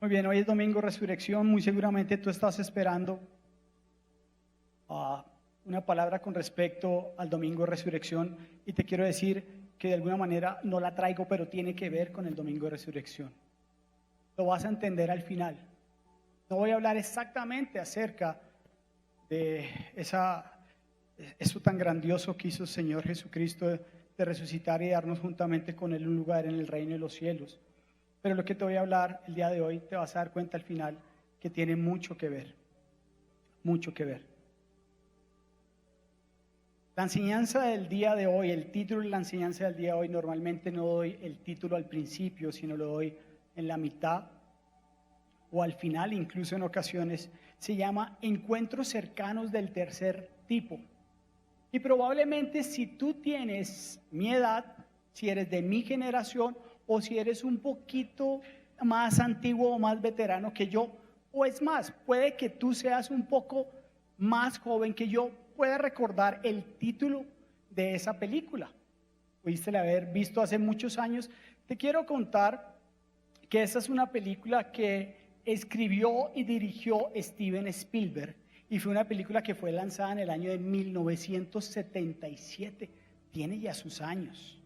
Muy bien, hoy es domingo Resurrección. Muy seguramente tú estás esperando una palabra con respecto al domingo Resurrección, y te quiero decir que de alguna manera no la traigo, pero tiene que ver con el domingo de Resurrección. Lo vas a entender al final. No voy a hablar exactamente acerca de eso tan grandioso que hizo el Señor Jesucristo de resucitar y darnos juntamente con Él un lugar en el reino de los cielos. Pero lo que te voy a hablar el día de hoy, te vas a dar cuenta al final que tiene mucho que ver, mucho que ver. La enseñanza del día de hoy, el título de la enseñanza del día de hoy, normalmente no doy el título al principio, sino lo doy en la mitad o al final, incluso en ocasiones. Se llama Encuentros cercanos del tercer tipo. Y probablemente si tú tienes mi edad, si eres de mi generación, o si eres un poquito más antiguo o más veterano que yo, o es más, puede que tú seas un poco más joven que yo, puedas recordar el título de esa película. Pudiste haber visto hace muchos años. Te quiero contar que esa es una película que escribió y dirigió Steven Spielberg, y fue una película que fue lanzada en el año de 1977. Tiene ya sus años.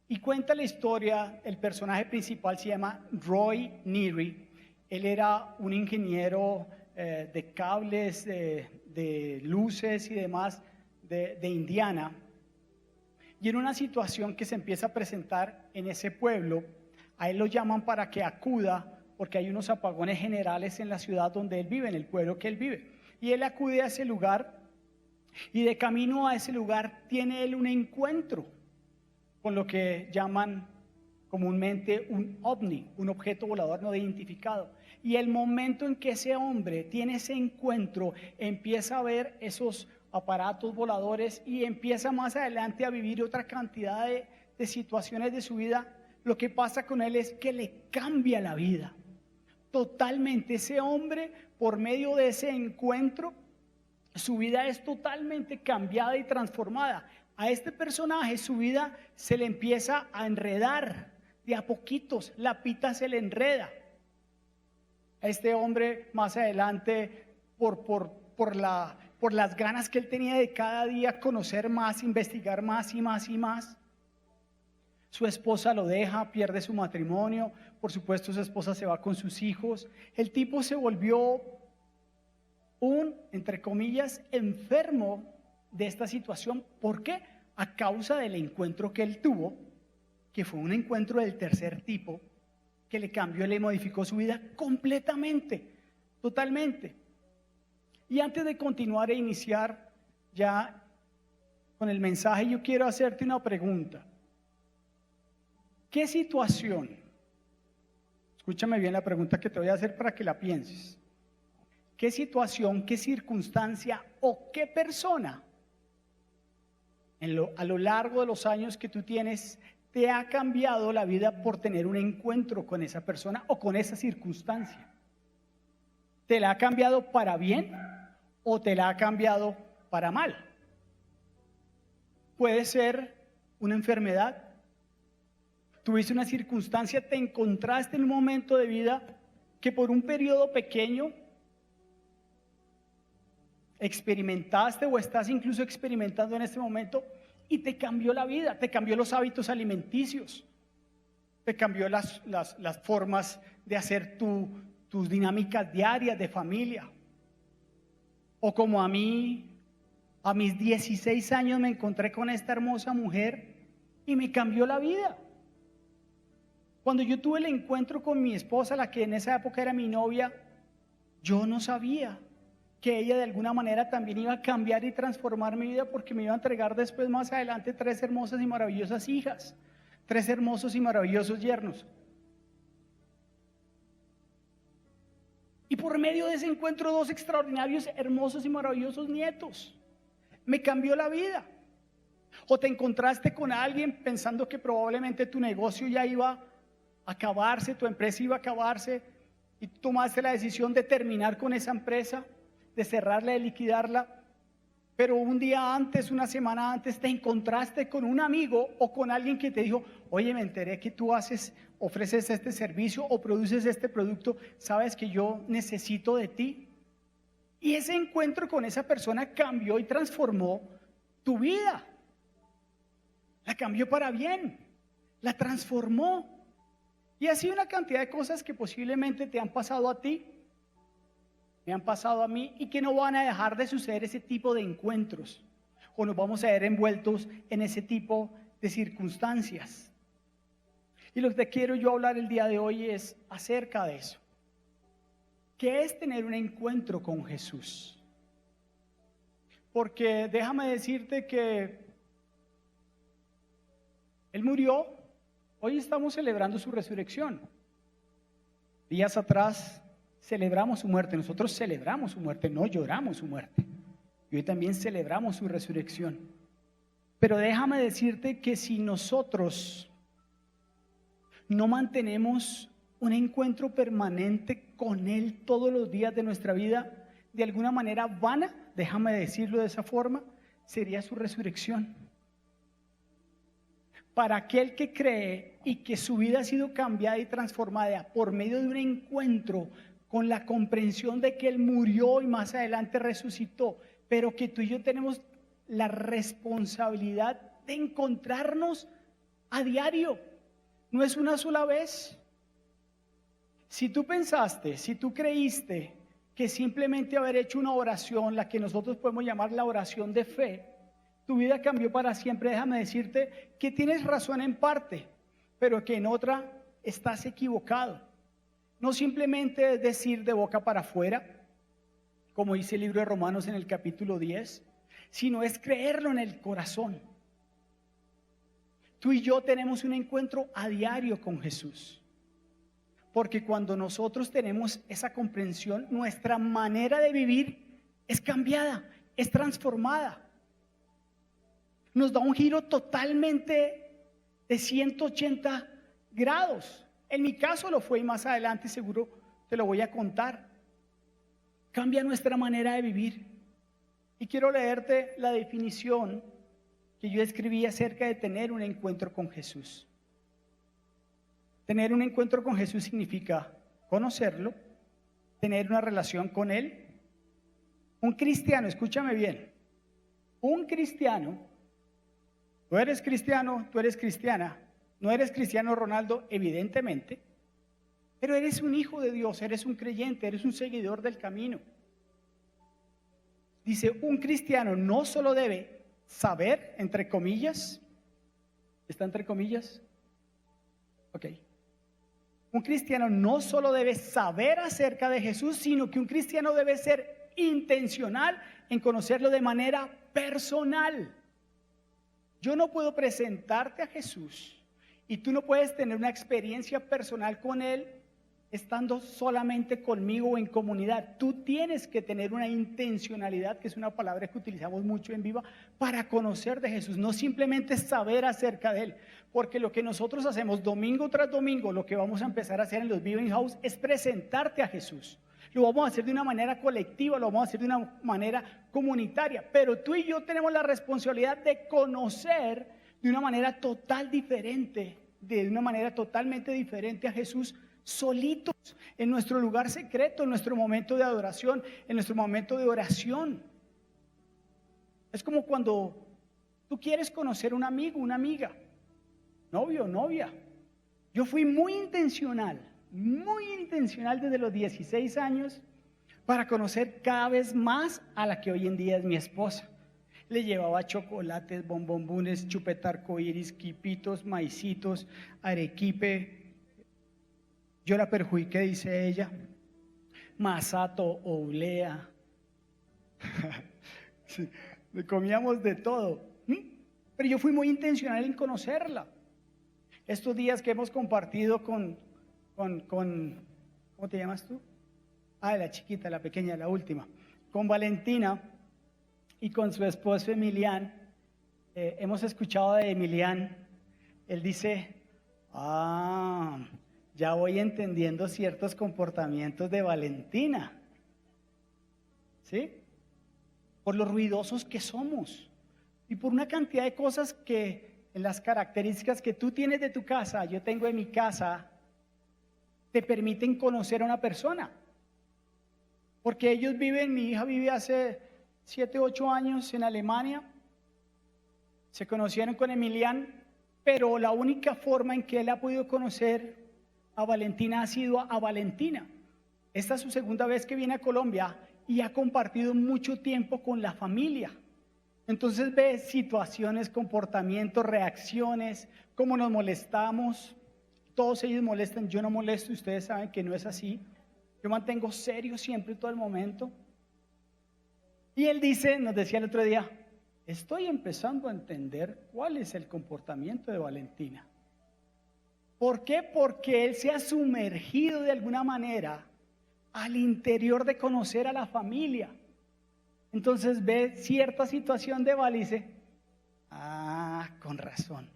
Y cuenta la historia, el personaje principal se llama Roy Neary. Él era un ingeniero de cables, de luces y demás de Indiana. Y en una situación que se empieza a presentar en ese pueblo, a él lo llaman para que acuda, porque hay unos apagones generales en la ciudad donde él vive, en el pueblo que él vive. Y él acude a ese lugar, y de camino a ese lugar tiene él un encuentro con lo que llaman comúnmente un ovni, un objeto volador no identificado. Y el momento en que ese hombre tiene ese encuentro, empieza a ver esos aparatos voladores y empieza más adelante a vivir otra cantidad de situaciones de su vida. Lo que pasa con él es que le cambia la vida totalmente. Ese hombre, por medio de ese encuentro, su vida es totalmente cambiada y transformada. A este personaje su vida se le empieza a enredar de a poquitos, la pita se le enreda. A este hombre más adelante, por las ganas que él tenía de cada día conocer más, investigar más y más y más, su esposa lo deja, pierde su matrimonio, por supuesto su esposa se va con sus hijos. El tipo se volvió un, entre comillas, enfermo de esta situación. ¿Por qué? A causa del encuentro que él tuvo, que fue un encuentro del tercer tipo, que le cambió y le modificó su vida completamente, totalmente. Y antes de continuar e iniciar ya con el mensaje, yo quiero hacerte una pregunta. ¿Qué situación? Escúchame bien la pregunta que te voy a hacer para que la pienses. ¿Qué situación, qué circunstancia o qué persona a lo largo de los años que tú tienes te ha cambiado la vida por tener un encuentro con esa persona o con esa circunstancia? ¿Te la ha cambiado para bien o te la ha cambiado para mal? Puede ser una enfermedad. Tuviste una circunstancia, te encontraste en un momento de vida que por un periodo pequeño experimentaste o estás incluso experimentando en este momento y te cambió la vida, te cambió los hábitos alimenticios, te cambió las formas de hacer tus dinámicas diarias de familia. O como a mí, a mis 16 años me encontré con esta hermosa mujer y me cambió la vida. Cuando yo tuve el encuentro con mi esposa, la que en esa época era mi novia, yo no sabía que ella de alguna manera también iba a cambiar y transformar mi vida, porque me iba a entregar después, más adelante, 3 hermosas y maravillosas hijas, 3 hermosos y maravillosos yernos. Y por medio de ese encuentro, 2 extraordinarios, hermosos y maravillosos nietos. Me cambió la vida. O te encontraste con alguien pensando que probablemente tu negocio ya iba a acabarse, tu empresa iba a acabarse, y tomaste la decisión de terminar con esa empresa, de cerrarla, de liquidarla, pero un día antes, una semana antes, te encontraste con un amigo o con alguien que te dijo, oye, me enteré que tú ofreces este servicio o produces este producto, sabes que yo necesito de ti. Y ese encuentro con esa persona cambió y transformó tu vida. La cambió para bien, la transformó. Y así una cantidad de cosas que posiblemente te han pasado a ti, me han pasado a mí, y que no van a dejar de suceder ese tipo de encuentros, o nos vamos a ver envueltos en ese tipo de circunstancias. Y lo que quiero yo hablar el día de hoy es acerca de eso. ¿Qué es tener un encuentro con Jesús? Porque déjame decirte que Él murió, hoy estamos celebrando su resurrección. Días atrás celebramos su muerte, nosotros celebramos su muerte, no lloramos su muerte. Y hoy también celebramos su resurrección. Pero déjame decirte que si nosotros no mantenemos un encuentro permanente con Él todos los días de nuestra vida, de alguna manera vana, déjame decirlo de esa forma, sería su resurrección. Para aquel que cree y que su vida ha sido cambiada y transformada por medio de un encuentro con la comprensión de que Él murió y más adelante resucitó, pero que tú y yo tenemos la responsabilidad de encontrarnos a diario, no es una sola vez. Si tú pensaste, si tú creíste que simplemente haber hecho una oración, la que nosotros podemos llamar la oración de fe, tu vida cambió para siempre, déjame decirte que tienes razón en parte, pero que en otra estás equivocado. No simplemente es decir de boca para afuera, como dice el libro de Romanos en el capítulo 10, sino es creerlo en el corazón. Tú y yo tenemos un encuentro a diario con Jesús. Porque cuando nosotros tenemos esa comprensión, nuestra manera de vivir es cambiada, es transformada. Nos da un giro totalmente de 180 grados. En mi caso lo fue y más adelante seguro te lo voy a contar. Cambia nuestra manera de vivir. Y quiero leerte la definición que yo escribí acerca de tener un encuentro con Jesús. Tener un encuentro con Jesús significa conocerlo, tener una relación con Él. Un cristiano, escúchame bien, un cristiano, tú eres cristiano, tú eres cristiana, no eres Cristiano Ronaldo, evidentemente, pero eres un hijo de Dios, eres un creyente, eres un seguidor del camino. Dice, un cristiano no solo debe saber, entre comillas, ¿está entre comillas? Ok. Un cristiano no solo debe saber acerca de Jesús, sino que un cristiano debe ser intencional en conocerlo de manera personal. Yo no puedo presentarte a Jesús y tú no puedes tener una experiencia personal con Él estando solamente conmigo o en comunidad. Tú tienes que tener una intencionalidad, que es una palabra que utilizamos mucho en Viva, para conocer de Jesús, no simplemente saber acerca de Él. Porque lo que nosotros hacemos domingo tras domingo, lo que vamos a empezar a hacer en los Viva in House es presentarte a Jesús. Lo vamos a hacer de una manera colectiva, lo vamos a hacer de una manera comunitaria, pero tú y yo tenemos la responsabilidad de conocer de una manera totalmente diferente a Jesús, solitos, en nuestro lugar secreto, en nuestro momento de adoración, en nuestro momento de oración. Es como cuando tú quieres conocer un amigo, una amiga, novio, novia. Yo fui muy intencional desde los 16 años para conocer cada vez más a la que hoy en día es mi esposa. Le llevaba chocolates, bombombones, chupeta arcoíris, quipitos, maicitos, arequipe. Yo la perjudiqué, dice ella. Masato, oblea. Sí, le comíamos de todo. Pero yo fui muy intencional en conocerla. Estos días que hemos compartido con ¿cómo te llamas tú? La chiquita, la pequeña, la última. Con Valentina y con su esposo Emilián. Hemos escuchado de Emilián. Él dice, ya voy entendiendo ciertos comportamientos de Valentina. ¿Sí? por lo ruidosos que somos y por una cantidad de cosas que en las características que tú tienes de tu casa, yo tengo de mi casa, te permiten conocer a una persona. Porque ellos viven, mi hija vive hace 7, 8 años en Alemania, se conocieron con Emilian, pero la única forma en que él ha podido conocer a Valentina ha sido a Valentina. Esta es su segunda vez que viene a Colombia y ha compartido mucho tiempo con la familia. Entonces ve situaciones, comportamientos, reacciones, cómo nos molestamos. Todos ellos molestan, yo no molesto, ustedes saben que no es así. Yo mantengo serio siempre todo el momento. Y él dice, nos decía el otro día, estoy empezando a entender cuál es el comportamiento de Valentina. ¿Por qué? Porque él se ha sumergido de alguna manera al interior de conocer a la familia. Entonces ve cierta situación de Val y dice, con razón.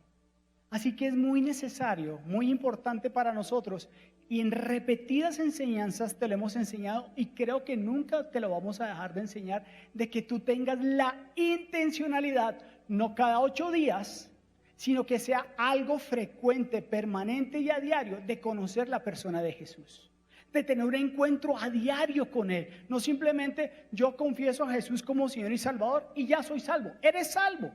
Así que es muy necesario, muy importante para nosotros, y en repetidas enseñanzas te lo hemos enseñado y creo que nunca te lo vamos a dejar de enseñar, de que tú tengas la intencionalidad, no cada 8 días, sino que sea algo frecuente, permanente y a diario, de conocer la persona de Jesús, de tener un encuentro a diario con Él. No simplemente yo confieso a Jesús como Señor y Salvador y ya soy salvo. Eres salvo.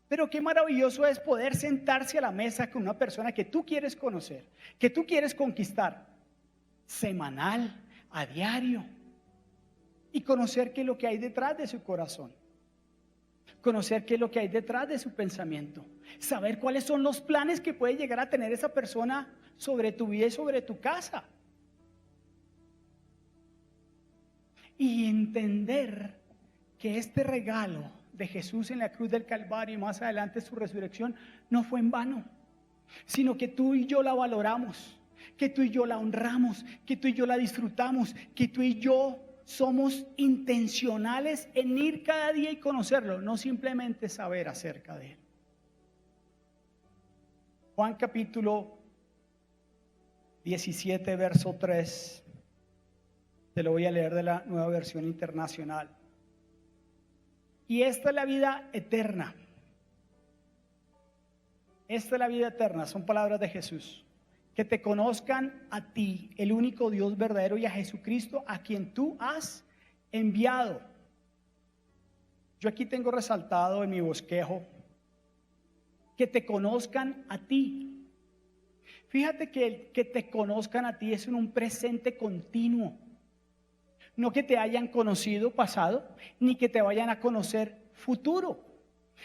Pero qué maravilloso es poder sentarse a la mesa con una persona que tú quieres conocer, que tú quieres conquistar, semanal, a diario, y conocer qué es lo que hay detrás de su corazón, conocer qué es lo que hay detrás de su pensamiento, saber cuáles son los planes que puede llegar a tener esa persona sobre tu vida y sobre tu casa, y entender que este regalo de Jesús en la cruz del Calvario y más adelante su resurrección no fue en vano, sino que tú y yo la valoramos, que tú y yo la honramos, que tú y yo la disfrutamos, que tú y yo somos intencionales en ir cada día y conocerlo, no simplemente saber acerca de Él. Juan capítulo 17, verso 3, te lo voy a leer de la Nueva Versión Internacional. Y esta es la vida eterna. Esta es la vida eterna, son palabras de Jesús. Que te conozcan a ti, el único Dios verdadero, y a Jesucristo, a quien tú has enviado. Yo aquí tengo resaltado en mi bosquejo, que te conozcan a ti. Fíjate que que te conozcan a ti es en un presente continuo. No que te hayan conocido pasado, ni que te vayan a conocer futuro,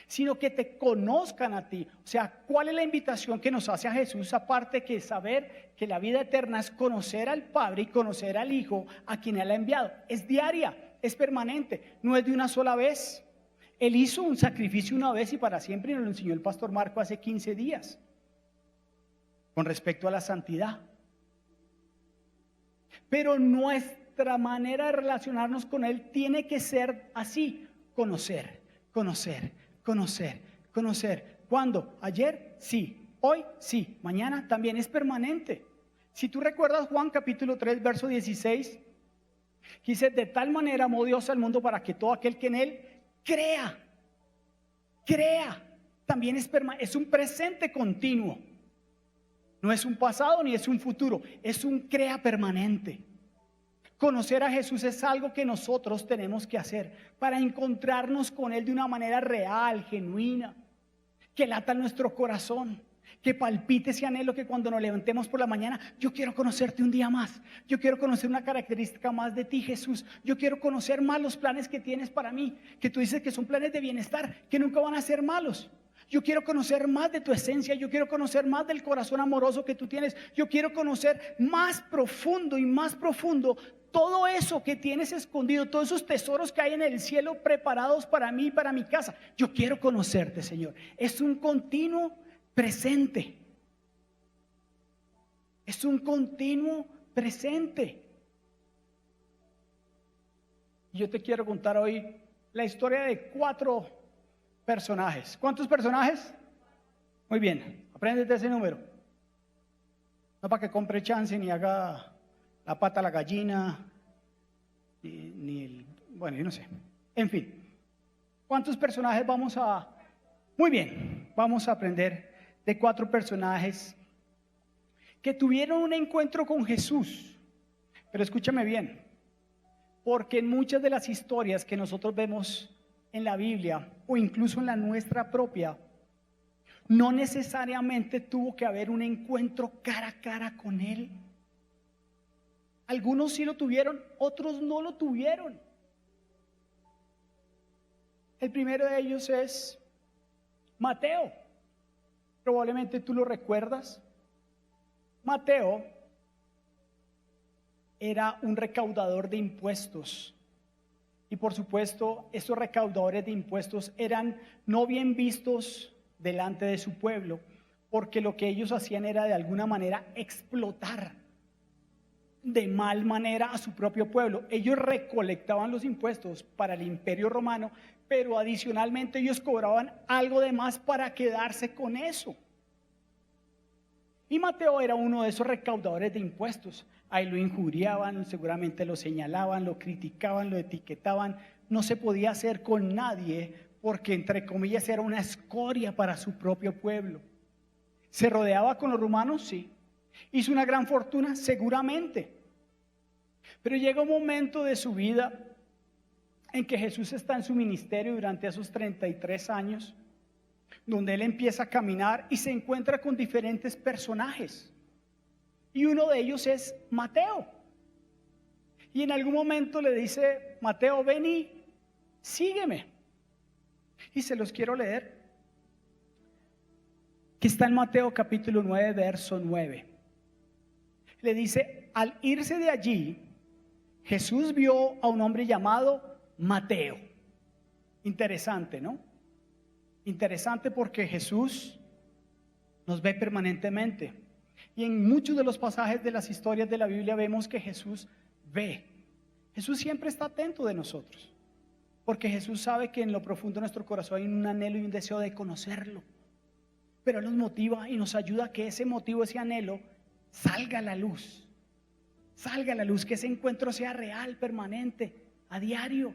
sino que te conozcan a ti. O sea, ¿cuál es la invitación que nos hace a Jesús? Aparte que saber que la vida eterna es conocer al Padre y conocer al Hijo a quien Él ha enviado. Es diaria, es permanente, no es de una sola vez. Él hizo un sacrificio una vez y para siempre, y nos lo enseñó el pastor Marco hace 15 días, con respecto a la santidad. Pero nuestra manera de relacionarnos con Él tiene que ser así: conocer, conocer, conocer, conocer. ¿Cuándo? ¿Ayer? Sí. ¿Hoy? Sí. ¿Mañana? También. Es permanente. Si tú recuerdas Juan capítulo 3 verso 16, dice: de tal manera amó Dios al mundo para que todo aquel que en Él crea, también es un presente continuo. No es un pasado ni es un futuro, es un crea permanente. Conocer a Jesús es algo que nosotros tenemos que hacer para encontrarnos con Él de una manera real, genuina, que lata en nuestro corazón, que palpite ese anhelo, que cuando nos levantemos por la mañana, yo quiero conocerte un día más, yo quiero conocer una característica más de ti, Jesús, yo quiero conocer más los planes que tienes para mí, que tú dices que son planes de bienestar, que nunca van a ser malos. Yo quiero conocer más de tu esencia, yo quiero conocer más del corazón amoroso que tú tienes, yo quiero conocer más profundo y más profundo todo eso que tienes escondido, todos esos tesoros que hay en el cielo preparados para mí y para mi casa. Yo quiero conocerte, Señor. Es un continuo presente. Es un continuo presente. Yo te quiero contar hoy la historia de 4 personajes. ¿Cuántos personajes? Muy bien, apréndete ese número. No para que compre chance ni haga la pata a la gallina, ni el, bueno, yo no sé. En fin, ¿cuántos personajes vamos a...? Muy bien, vamos a aprender de 4 personajes que tuvieron un encuentro con Jesús. Pero escúchame bien, porque en muchas de las historias que nosotros vemos en la Biblia o incluso en la nuestra propia, no necesariamente tuvo que haber un encuentro cara a cara con Él. Algunos sí lo tuvieron, otros no lo tuvieron. El primero de ellos es Mateo. Probablemente tú lo recuerdas. Mateo era un recaudador de impuestos. Y por supuesto, estos recaudadores de impuestos eran no bien vistos delante de su pueblo, porque lo que ellos hacían era de alguna manera explotar de mal manera a su propio pueblo. Ellos recolectaban los impuestos para el Imperio Romano, pero adicionalmente ellos cobraban algo de más para quedarse con eso. Y Mateo era uno de esos recaudadores de impuestos. Ahí lo injuriaban, seguramente lo señalaban, lo criticaban, lo etiquetaban. No se podía hacer con nadie porque, entre comillas, era una escoria para su propio pueblo. ¿Se rodeaba con los romanos? Sí. ¿Hizo una gran fortuna? Seguramente. Pero llega un momento de su vida en que Jesús está en su ministerio durante esos 33 años, donde él empieza a caminar y se encuentra con diferentes personajes. Y uno de ellos es Mateo. Y en algún momento le dice: Mateo, ven y sígueme. Y se los quiero leer, que está en Mateo capítulo 9, verso 9. Le dice: al irse de allí, Jesús vio a un hombre llamado Mateo. Interesante, ¿no? Interesante, porque Jesús nos ve permanentemente. Y en muchos de los pasajes de las historias de la Biblia vemos que Jesús ve. Jesús siempre está atento de nosotros, porque Jesús sabe que en lo profundo de nuestro corazón hay un anhelo y un deseo de conocerlo. Pero Él nos motiva y nos ayuda a que ese motivo, ese anhelo, salga a la luz. Salga a la luz, que ese encuentro sea real, permanente, a diario,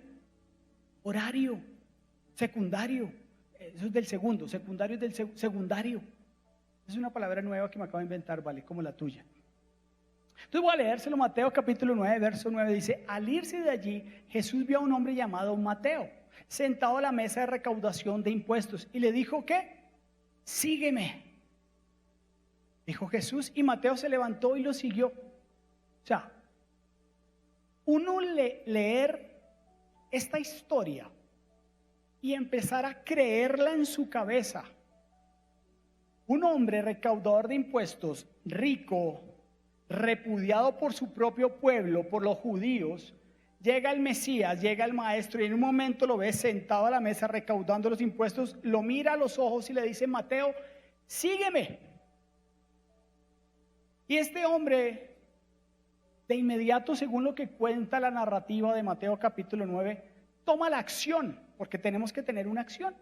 horario, secundario. Eso es del segundo, secundario es del secundario. Es una palabra nueva que me acabo de inventar, vale, como la tuya. Entonces voy a leérselo. Mateo capítulo 9, verso 9 dice: al irse de allí, Jesús vio a un hombre llamado Mateo, sentado a la mesa de recaudación de impuestos, y le dijo: ¿qué? Sígueme. Dijo Jesús, y Mateo se levantó y lo siguió. O sea, uno leer esta historia y empezar a creerla en su cabeza. Un hombre recaudador de impuestos, rico, repudiado por su propio pueblo, por los judíos, llega el Mesías, llega el Maestro, y en un momento lo ve sentado a la mesa recaudando los impuestos, lo mira a los ojos y le dice: Mateo, sígueme. Y este hombre, de inmediato, según lo que cuenta la narrativa de Mateo capítulo 9, toma la acción, porque tenemos que tener una acción.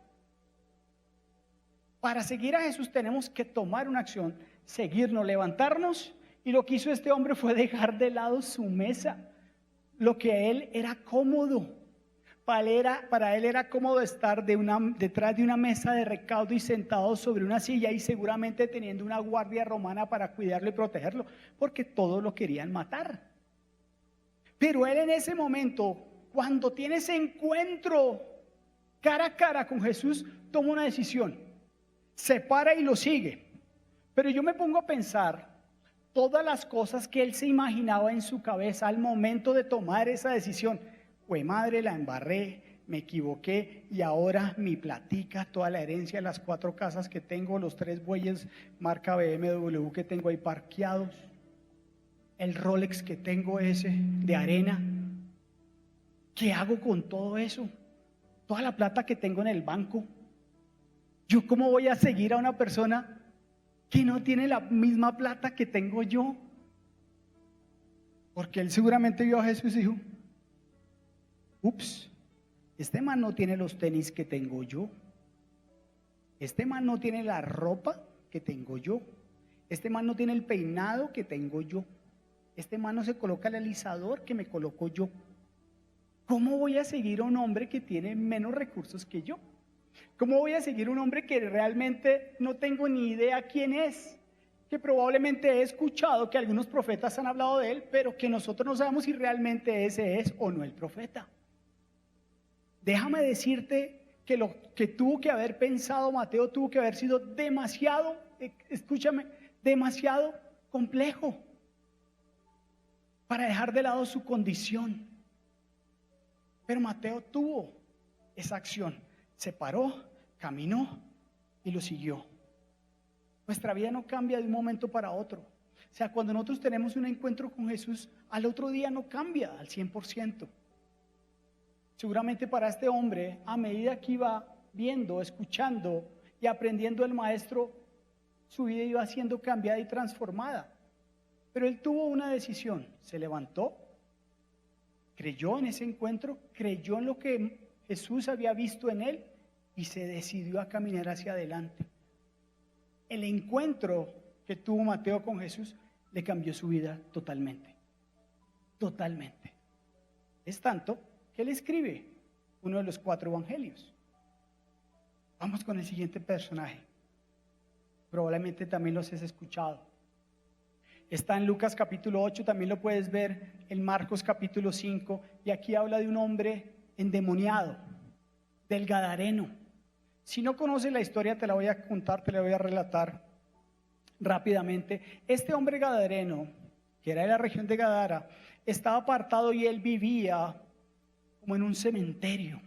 Para seguir a Jesús tenemos que tomar una acción, seguirnos, levantarnos. Y lo que hizo este hombre fue dejar de lado su mesa, lo que a él era cómodo. Para él era cómodo estar detrás de una mesa de recaudo y sentado sobre una silla, y seguramente teniendo una guardia romana para cuidarlo y protegerlo, porque todos lo querían matar. Pero él, en ese momento, cuando tiene ese encuentro cara a cara con Jesús, toma una decisión. Se para y lo sigue. Pero yo me pongo a pensar todas las cosas que él se imaginaba en su cabeza al momento de tomar esa decisión. Fue madre, la embarré, me equivoqué, y ahora mi platica, toda la herencia, las 4 casas que tengo, los 3 bueyes marca BMW que tengo ahí parqueados, el Rolex que tengo ese de arena. ¿Qué hago con todo eso? Toda la plata que tengo en el banco. ¿Yo cómo voy a seguir a una persona que no tiene la misma plata que tengo yo? Porque él seguramente vio a Jesús y dijo: ups, este man no tiene los tenis que tengo yo. Este man no tiene la ropa que tengo yo. Este man no tiene el peinado que tengo yo. Este man no se coloca el alisador que me coloco yo. ¿Cómo voy a seguir a un hombre que tiene menos recursos que yo? ¿Cómo voy a seguir a un hombre que realmente no tengo ni idea quién es? Que probablemente he escuchado que algunos profetas han hablado de él, pero que nosotros no sabemos si realmente ese es o no el profeta. Déjame decirte que lo que tuvo que haber pensado Mateo tuvo que haber sido demasiado, escúchame, demasiado complejo para dejar de lado su condición. Pero Mateo tuvo esa acción, se paró, caminó y lo siguió. Nuestra vida no cambia de un momento para otro. O sea, cuando nosotros tenemos un encuentro con Jesús, al otro día no cambia al 100%. Seguramente para este hombre, a medida que iba viendo, escuchando y aprendiendo del maestro, su vida iba siendo cambiada y transformada. Pero él tuvo una decisión, se levantó, creyó en ese encuentro, creyó en lo que Jesús había visto en él y se decidió a caminar hacia adelante. El encuentro que tuvo Mateo con Jesús le cambió su vida totalmente. Totalmente. Es tanto que él escribe uno de los 4 evangelios. Vamos con el siguiente personaje. Probablemente también los has escuchado. Está en Lucas capítulo 8, también lo puedes ver en Marcos capítulo 5, y aquí habla de un hombre endemoniado, del Gadareno. Si no conoces la historia, te la voy a contar, te la voy a relatar rápidamente. Este hombre gadareno, que era de la región de Gadara, estaba apartado y él vivía como en un cementerio,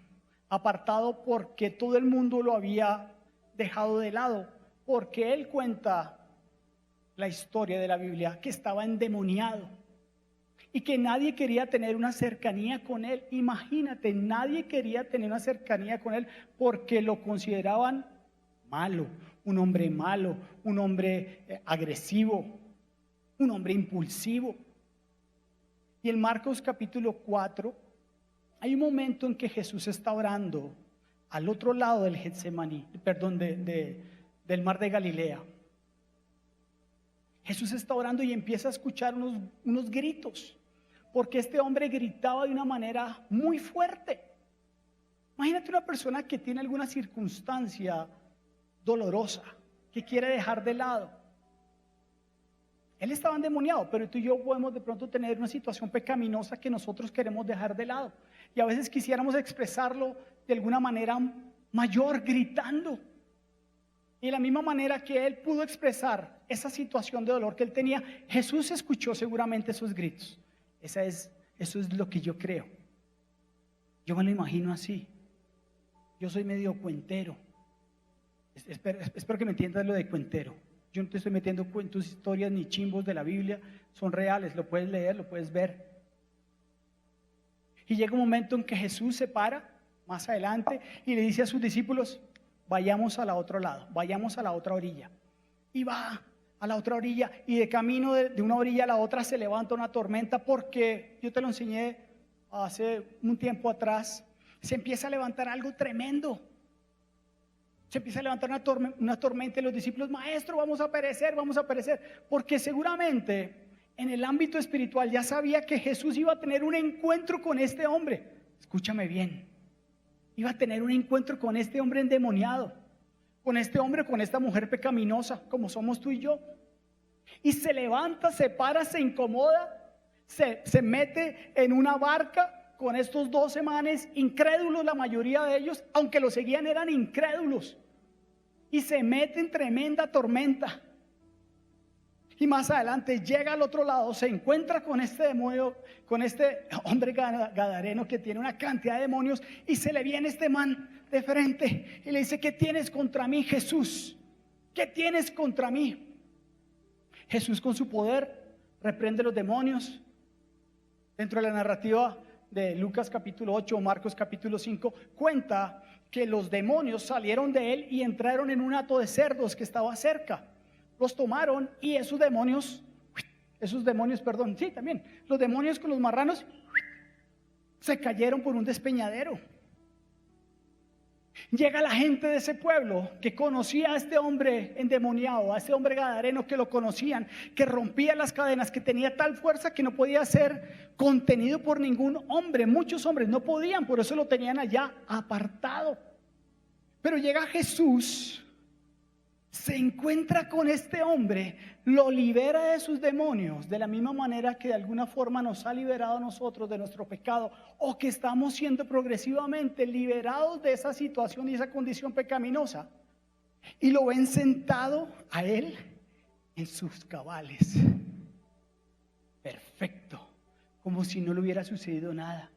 apartado porque todo el mundo lo había dejado de lado, porque él cuenta la historia de la Biblia que estaba endemoniado y que nadie quería tener una cercanía con él. Imagínate, nadie quería tener una cercanía con él porque lo consideraban malo, un hombre agresivo, un hombre impulsivo. Y en Marcos capítulo 4 hay un momento en que Jesús está orando al otro lado del Getsemaní, del mar de Galilea. Jesús está orando y empieza a escuchar unos gritos, porque este hombre gritaba de una manera muy fuerte. Imagínate una persona que tiene alguna circunstancia dolorosa, que quiere dejar de lado. Él estaba endemoniado, pero tú y yo podemos de pronto tener una situación pecaminosa que nosotros queremos dejar de lado. Y a veces quisiéramos expresarlo de alguna manera mayor, gritando. Y de la misma manera que él pudo expresar esa situación de dolor que él tenía, Jesús escuchó seguramente esos gritos. Eso es lo que yo creo. Yo me lo imagino así. Yo soy medio cuentero. Espero que me entiendas lo de cuentero. Yo no te estoy metiendo cuentos, historias ni chimbos de la Biblia. Son reales, lo puedes leer, lo puedes ver. Y llega un momento en que Jesús se para más adelante y le dice a sus discípulos: vayamos al otro lado, vayamos a la otra orilla. Y va a la otra orilla, y de camino de una orilla a la otra se levanta una tormenta, porque yo te lo enseñé hace un tiempo atrás. Se empieza a levantar algo tremendo. Se empieza a levantar una tormenta y los discípulos: maestro, vamos a perecer, porque seguramente en el ámbito espiritual ya sabía que Jesús iba a tener un encuentro con este hombre. Escúchame bien. Iba a tener un encuentro con este hombre endemoniado, con este hombre, con esta mujer pecaminosa, como somos tú y yo. Y se levanta, se para, se incomoda, se mete en una barca con estos 12 manes, incrédulos la mayoría de ellos, aunque los seguían eran incrédulos. Y se mete en tremenda tormenta. Y más adelante llega al otro lado, se encuentra con este demonio, con este hombre gadareno que tiene una cantidad de demonios, y se le viene este man de frente y le dice: ¿qué tienes contra mí, Jesús? ¿Qué tienes contra mí? Jesús, con su poder, reprende los demonios. Dentro de la narrativa de Lucas capítulo 8 o Marcos capítulo 5 cuenta que los demonios salieron de él y entraron en un hato de cerdos que estaba cerca. Los tomaron y los demonios con los marranos se cayeron por un despeñadero. Llega la gente de ese pueblo que conocía a este hombre endemoniado, a este hombre gadareno, que lo conocían, que rompía las cadenas, que tenía tal fuerza que no podía ser contenido por ningún hombre. Muchos hombres no podían, por eso lo tenían allá apartado. Pero llega Jesús, se encuentra con este hombre, lo libera de sus demonios, de la misma manera que de alguna forma nos ha liberado a nosotros de nuestro pecado, o que estamos siendo progresivamente liberados de esa situación y esa condición pecaminosa. Y lo ven sentado a él en sus cabales, perfecto, como si no le hubiera sucedido nada.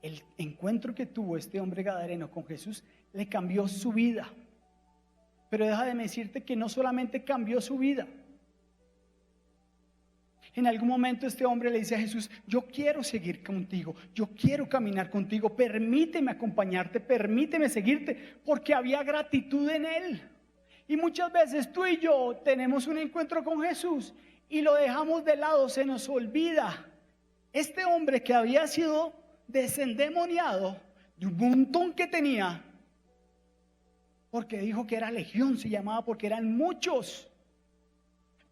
El encuentro que tuvo este hombre gadareno con Jesús le cambió su vida. Pero déjame decirte que no solamente cambió su vida. En algún momento este hombre le dice a Jesús: yo quiero seguir contigo, yo quiero caminar contigo, permíteme acompañarte, permíteme seguirte, porque había gratitud en él. Y muchas veces tú y yo tenemos un encuentro con Jesús y lo dejamos de lado, se nos olvida. Este hombre que había sido desendemoniado de un montón que tenía, porque dijo que era legión, se llamaba, porque eran muchos,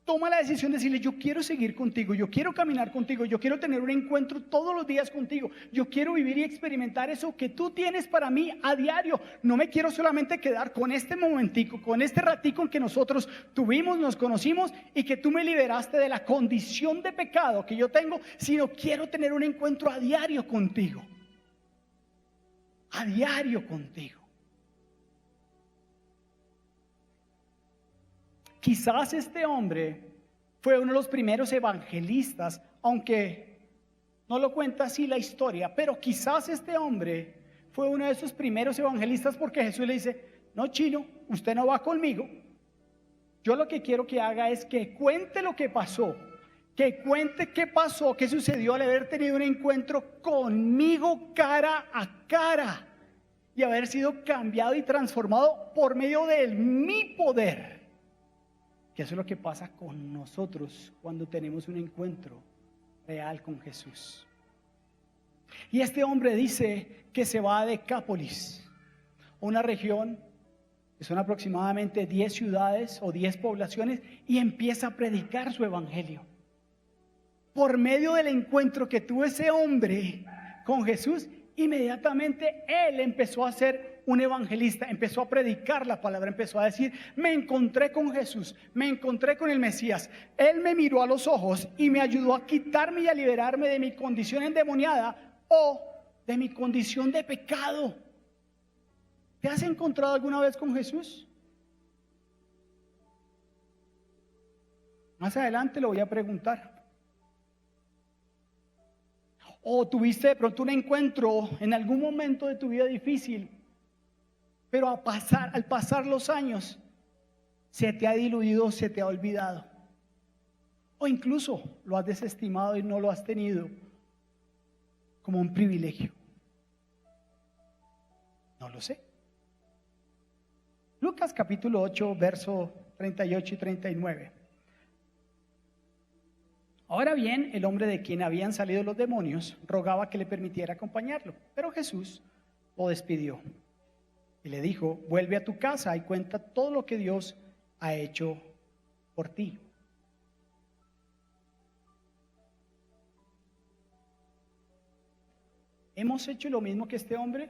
toma la decisión de decirle: yo quiero seguir contigo, yo quiero caminar contigo, yo quiero tener un encuentro todos los días contigo, yo quiero vivir y experimentar eso que tú tienes para mí a diario. No me quiero solamente quedar con este momentico, con este ratico en que nosotros tuvimos, nos conocimos y que tú me liberaste de la condición de pecado que yo tengo, sino quiero tener un encuentro a diario contigo, a diario contigo. Quizás este hombre fue uno de los primeros evangelistas, aunque no lo cuenta así la historia, pero quizás este hombre fue uno de esos primeros evangelistas, porque Jesús le dice: no, chino, usted no va conmigo. Yo lo que quiero que haga es que cuente lo que pasó, que cuente qué pasó, qué sucedió al haber tenido un encuentro conmigo cara a cara y haber sido cambiado y transformado por medio de mi poder. Que eso es lo que pasa con nosotros cuando tenemos un encuentro real con Jesús. Y este hombre dice que se va a Decápolis, una región que son aproximadamente 10 ciudades o 10 poblaciones, y empieza a predicar su evangelio. Por medio del encuentro que tuvo ese hombre con Jesús, inmediatamente él empezó a ser un evangelista, empezó a predicar la palabra, empezó a decir: me encontré con Jesús, me encontré con el Mesías, él me miró a los ojos y me ayudó a quitarme y a liberarme de mi condición endemoniada o de mi condición de pecado. ¿Te has encontrado alguna vez con Jesús? Más adelante lo voy a preguntar. O tuviste de pronto un encuentro en algún momento de tu vida difícil, pero al pasar los años se te ha diluido, se te ha olvidado, o incluso lo has desestimado y no lo has tenido como un privilegio. No lo sé. Lucas capítulo 8, verso 38 y 39. Ahora bien, el hombre de quien habían salido los demonios rogaba que le permitiera acompañarlo, pero Jesús lo despidió y le dijo: vuelve a tu casa y cuenta todo lo que Dios ha hecho por ti. ¿Hemos hecho lo mismo que este hombre?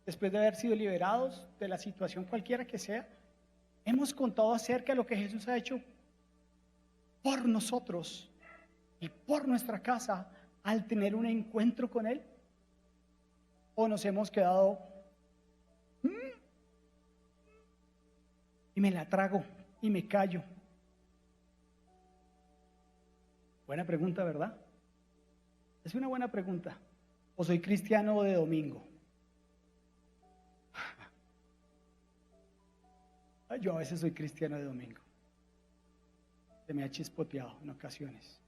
Después de haber sido liberados de la situación cualquiera que sea, hemos contado acerca de lo que Jesús ha hecho por nosotros y por nuestra casa al tener un encuentro con Él. ¿O nos hemos quedado y me la trago y me callo? Buena pregunta, ¿verdad? Es una buena pregunta. ¿O soy cristiano de domingo? Yo a veces soy cristiano de domingo. Se me ha chispoteado en ocasiones.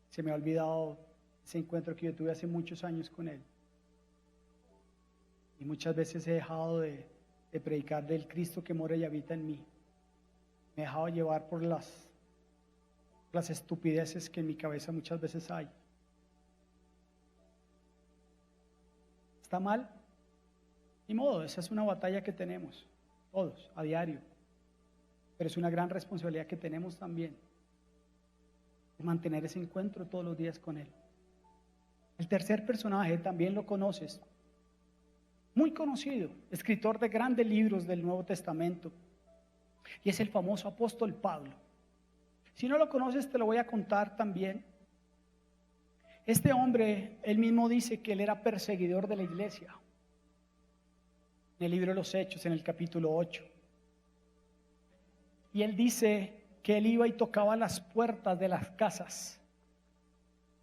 Se me ha olvidado ese encuentro que yo tuve hace muchos años con Él. Y muchas veces he dejado de predicar del Cristo que mora y habita en mí. Me he dejado llevar por las estupideces que en mi cabeza muchas veces hay. está mal. Ni modo, esa es una batalla que tenemos todos a diario, pero es una gran responsabilidad que tenemos también de mantener ese encuentro todos los días con Él. El tercer personaje también lo conoces, muy conocido, escritor de grandes libros del Nuevo Testamento, y es el famoso apóstol Pablo. Si no lo conoces, te lo voy a contar también. Este hombre, él mismo dice que él era perseguidor de la iglesia. En el libro de los Hechos, en el capítulo 8. Y él dice que él iba y tocaba las puertas de las casas,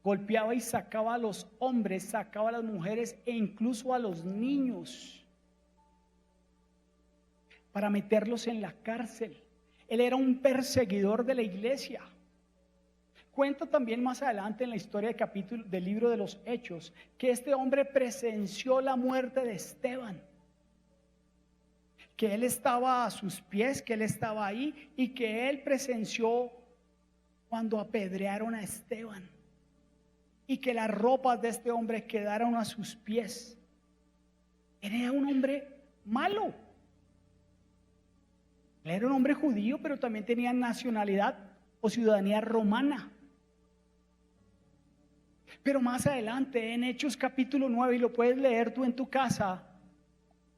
golpeaba y sacaba a los hombres, sacaba a las mujeres e incluso a los niños para meterlos en la cárcel. Él era un perseguidor de la iglesia. Cuenta también más adelante en la historia del libro de los Hechos que este hombre presenció la muerte de Esteban, que él estaba a sus pies, que él estaba ahí y que él presenció cuando apedrearon a Esteban y que las ropas de este hombre quedaron a sus pies. Era un hombre malo. Él era un hombre judío, pero también tenía nacionalidad o ciudadanía romana. Pero más adelante en Hechos capítulo 9, y lo puedes leer tú en tu casa,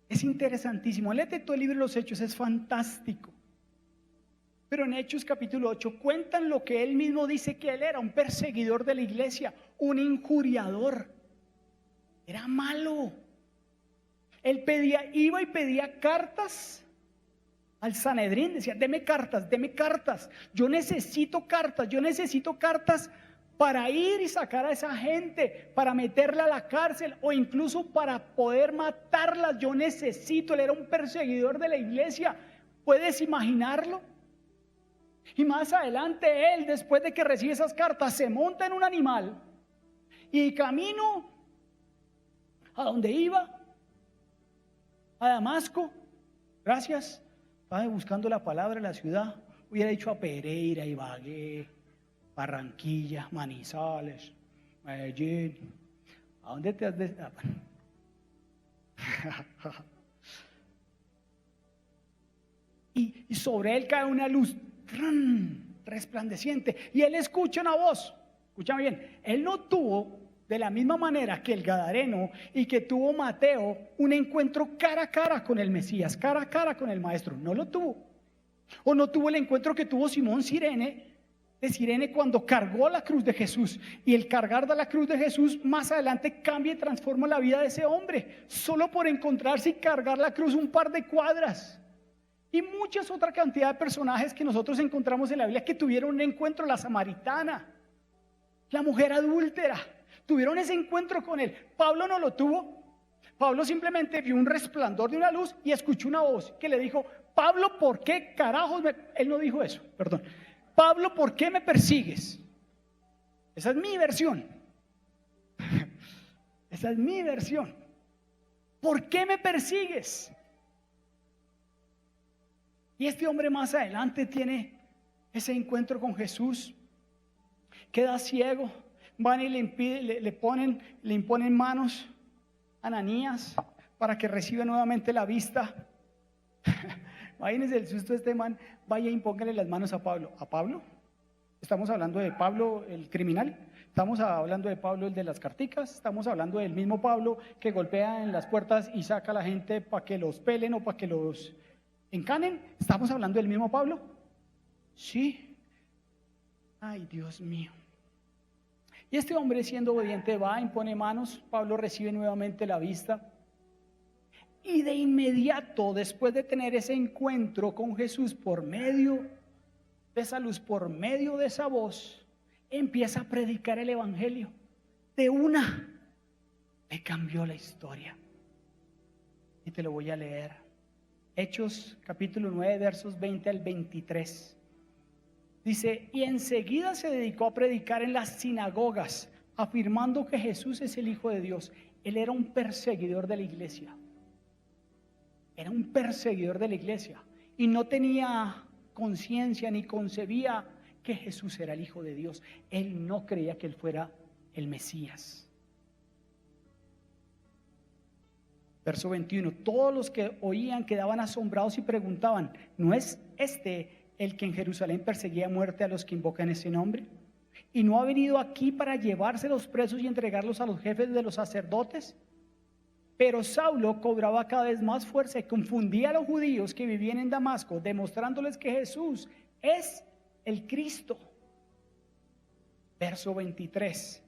es interesantísimo. Léete todo el libro de los Hechos, es fantástico. Pero en Hechos capítulo 8 cuentan lo que él mismo dice que él era: un perseguidor de la iglesia, un injuriador. Era malo. Él iba y pedía cartas al Sanedrín, decía: deme cartas, yo necesito cartas para ir y sacar a esa gente, para meterla a la cárcel o incluso para poder matarlas. Yo necesito. Él era un perseguidor de la iglesia. ¿Puedes imaginarlo? Y más adelante él, después de que recibe esas cartas, se monta en un animal y camino a donde iba, a Damasco. Gracias. Estaba buscando la palabra de la ciudad. Hubiera dicho a Pereira, Ibagué, Barranquilla, Manizales, Medellín. ¿A dónde te has y sobre él cae una luz resplandeciente y él escucha una voz. Escúchame bien, él no tuvo, de la misma manera que el gadareno y que tuvo Mateo, un encuentro cara a cara con el Mesías, cara a cara con el maestro. No lo tuvo. O no tuvo el encuentro que tuvo Simón de Cirene cuando cargó la cruz de Jesús. Y el cargar de la cruz de Jesús más adelante cambia y transforma la vida de ese hombre, solo por encontrarse y cargar la cruz un par de cuadras. Y muchas otra cantidad de personajes que nosotros encontramos en la Biblia que tuvieron un encuentro. La samaritana, la mujer adúltera, tuvieron ese encuentro con él. Pablo no lo tuvo. Pablo simplemente vio un resplandor de una luz y escuchó una voz que le dijo: Pablo, ¿por qué carajos Él no dijo eso, perdón. Pablo, ¿por qué me persigues? Esa es mi versión. Esa es mi versión. ¿Por qué me persigues? Y este hombre más adelante tiene ese encuentro con Jesús, queda ciego, van y le imponen manos a Ananías para que reciba nuevamente la vista. Imagínense el susto de este man. Vaya y impóngale las manos a Pablo. ¿A Pablo? Estamos hablando de Pablo el criminal, estamos hablando de Pablo el de las carticas, estamos hablando del mismo Pablo que golpea en las puertas y saca a la gente para que los pelen o para que los encanen. ¿Estamos hablando del mismo Pablo? Sí. Ay, Dios mío. Y este hombre, siendo obediente, va, impone manos. Pablo recibe nuevamente la vista. Y de inmediato, después de tener ese encuentro con Jesús por medio de esa luz, por medio de esa voz, empieza a predicar el evangelio. De una, le cambió la historia. Y te lo voy a leer. Hechos capítulo 9, versos 20 al 23. Dice: y enseguida se dedicó a predicar en las sinagogas, afirmando que Jesús es el Hijo de Dios. Él era un perseguidor de la iglesia. Era un perseguidor de la iglesia. Y no tenía conciencia ni concebía que Jesús era el Hijo de Dios. Él no creía que él fuera el Mesías. Verso 21, todos los que oían quedaban asombrados y preguntaban, ¿no es este el que en Jerusalén perseguía a muerte a los que invocan ese nombre? ¿Y no ha venido aquí para llevarse los presos y entregarlos a los jefes de los sacerdotes? Pero Saulo cobraba cada vez más fuerza y confundía a los judíos que vivían en Damasco, demostrándoles que Jesús es el Cristo. Verso 23,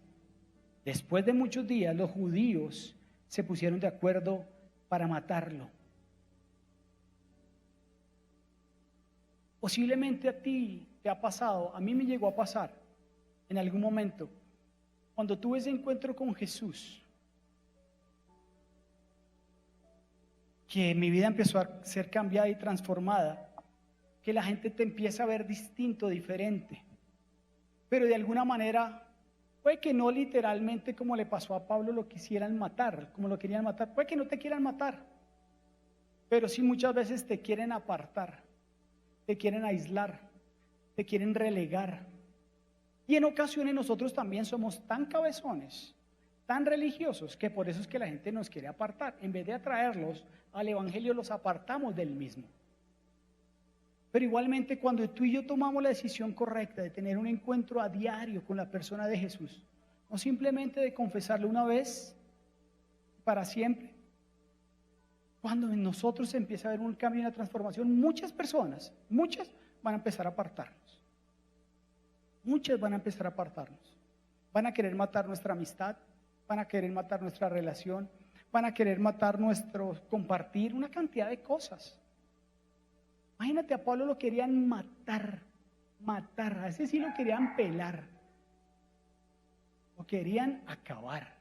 después de muchos días los judíos se pusieron de acuerdo para matarlo. Posiblemente a ti te ha pasado, a mí me llegó a pasar en algún momento, cuando tuve ese encuentro con Jesús, que mi vida empezó a ser cambiada y transformada, que la gente te empieza a ver distinto, diferente, pero de alguna manera, puede que no literalmente como le pasó a Pablo lo quisieran matar, como lo querían matar, puede que no te quieran matar, pero sí muchas veces te quieren apartar, te quieren aislar, te quieren relegar. Y en ocasiones nosotros también somos tan cabezones, tan religiosos, que por eso es que la gente nos quiere apartar. En vez de atraerlos al evangelio, los apartamos del mismo. Pero igualmente cuando tú y yo tomamos la decisión correcta de tener un encuentro a diario con la persona de Jesús, no simplemente de confesarlo una vez para siempre, cuando en nosotros se empieza a ver un cambio y una transformación, muchas personas, muchas van a empezar a apartarnos. Muchas van a empezar a apartarnos. Van a querer matar nuestra amistad, van a querer matar nuestra relación, van a querer matar nuestro compartir, una cantidad de cosas. Imagínate, a Pablo lo querían matar, a ese sí lo querían pelar, lo querían acabar.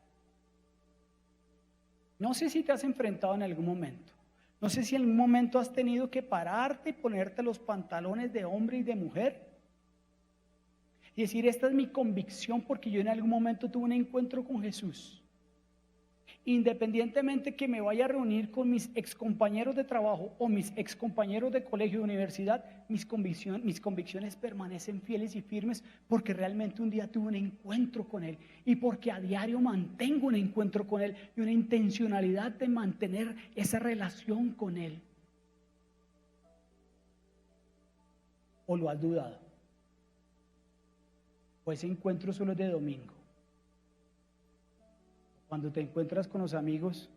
No sé si te has enfrentado en algún momento, no sé si en algún momento has tenido que pararte y ponerte los pantalones de hombre y de mujer y decir, esta es mi convicción porque yo en algún momento tuve un encuentro con Jesús. Independientemente que me vaya a reunir con mis excompañeros de trabajo o mis excompañeros de colegio o universidad, mis convicciones permanecen fieles y firmes porque realmente un día tuve un encuentro con Él y porque a diario mantengo un encuentro con Él y una intencionalidad de mantener esa relación con Él. ¿O lo has dudado? ¿O ese encuentro solo es de domingo? Cuando te encuentras con los amigos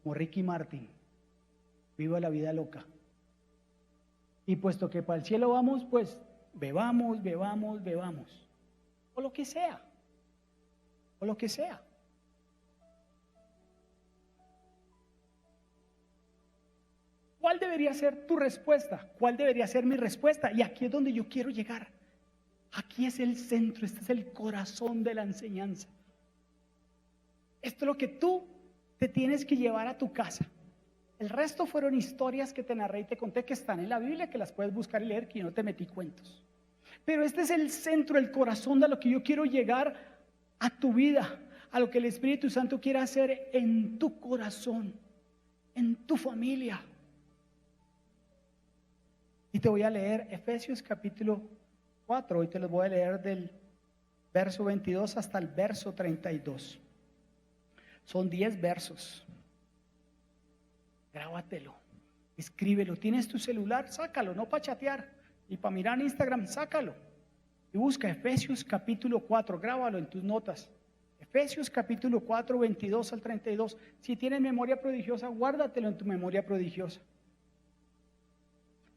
como Ricky Martin, viva la vida loca. Y puesto que para el cielo vamos, pues bebamos. O lo que sea. ¿Cuál debería ser tu respuesta? ¿Cuál debería ser mi respuesta? Y aquí es donde yo quiero llegar. Aquí es el centro, este es el corazón de la enseñanza. Esto es lo que tú te tienes que llevar a tu casa. El resto fueron historias que te narré y te conté que están en la Biblia, que las puedes buscar y leer, que yo no te metí cuentos. Pero este es el centro, el corazón de lo que yo quiero llegar a tu vida, a lo que el Espíritu Santo quiere hacer en tu corazón, en tu familia. Y te voy a leer Efesios capítulo 4, hoy te los voy a leer del verso 22 hasta el verso 32. Son 10 versos. Grábatelo, escríbelo. ¿Tienes tu celular? Sácalo, no para chatear y para mirar en Instagram, sácalo. Y busca Efesios capítulo 4, grábalo en tus notas. Efesios capítulo 4, 22 al 32. Si tienes memoria prodigiosa, guárdatelo en tu memoria prodigiosa.